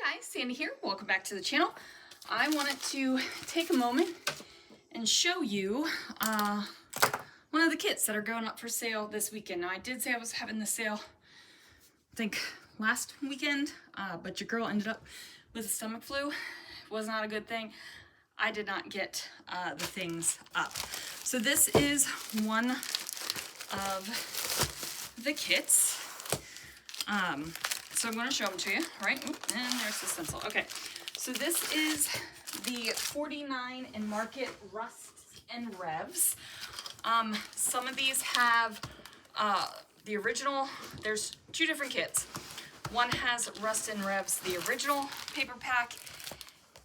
Hi guys, Sandy here. Welcome back to the channel. I wanted to take a moment and show you one of the kits that are going up for sale this weekend. Now I did say I was having the sale, I think last weekend, but your girl ended up with a stomach flu. It was not a good thing. I did not get the things up. So this is one of the kits. So I'm going to show them to you, right? Oop, and there's the stencil. Okay, so this is the 49 in Market Rusts and Revs. Some of these have the original. There's two different kits. One has Rust and Revs, the original paper pack,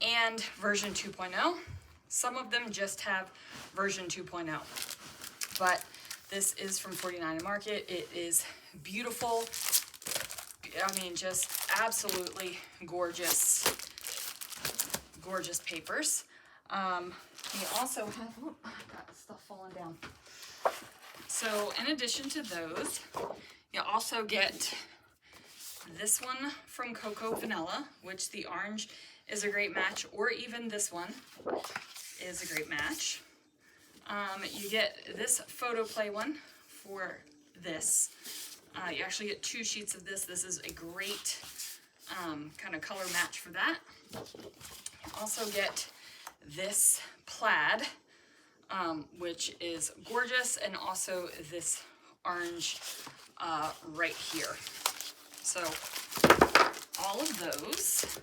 and version 2.0. Some of them just have version 2.0. But this is from 49 in Market. It is beautiful. I mean, just absolutely gorgeous, gorgeous papers. We also have, oh, I've got stuff falling down. So in addition to those, you also get this one from Cocoa Vanilla, which the orange is a great match, or even this one is a great match. You get this photo play one for this. You actually get two sheets of this. This is a great kind of color match for that. You also get this plaid, which is gorgeous, and also this orange right here. So all of those,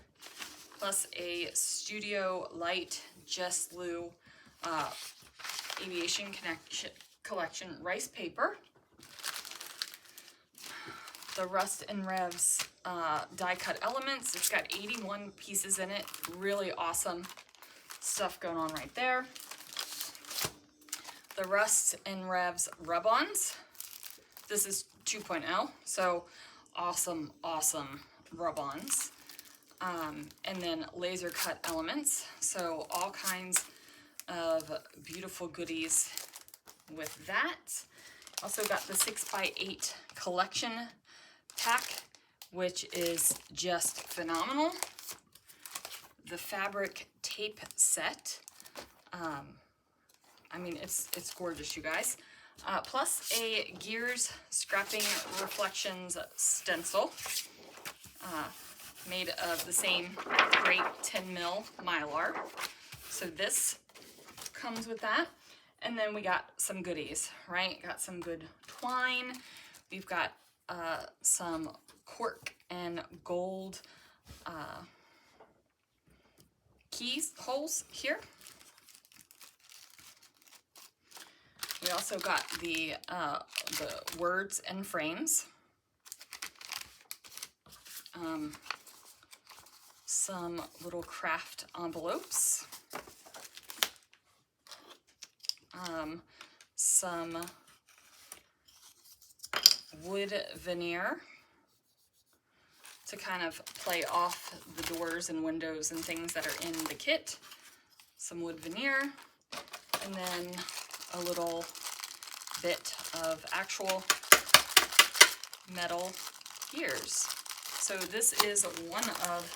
plus a Studio Light Just Lou Aviation Collection rice paper. The Rust and Revs die cut elements. It's got 81 pieces in it. Really awesome stuff going on right there. The Rust and Revs rub-ons. This is 2.0, so awesome, awesome rub-ons. And then laser cut elements. So all kinds of beautiful goodies with that. Also got the 6x8 collection pack, which is just phenomenal. The fabric tape set. I mean, it's gorgeous, you guys. Plus a Gears Scrapping Reflections stencil, made of the same great 10mm Mylar. So this comes with that. And then we got some goodies, right? Got some good twine. We've got some cork and gold keys holes here. We also got the words and frames. Some little craft envelopes. Some wood veneer to kind of play off the doors and windows and things that are in the kit. Some wood veneer, and then a little bit of actual metal gears. So this is one of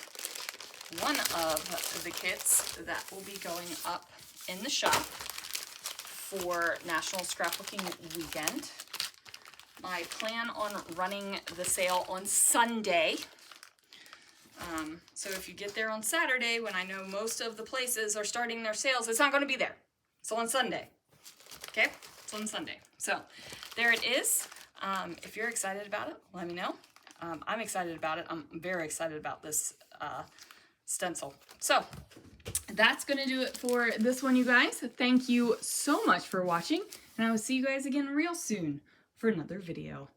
the kits that will be going up in the shop for National Scrapbooking Weekend. I plan on running the sale on Sunday. So if you get there on Saturday, when I know most of the places are starting their sales, it's not going to be there. It's on Sunday. Okay? It's on Sunday. So there it is. If you're excited about it, let me know. I'm excited about it. I'm very excited about this stencil. So that's going to do it for this one, you guys. Thank you so much for watching, and I will see you guys again real soon for another video.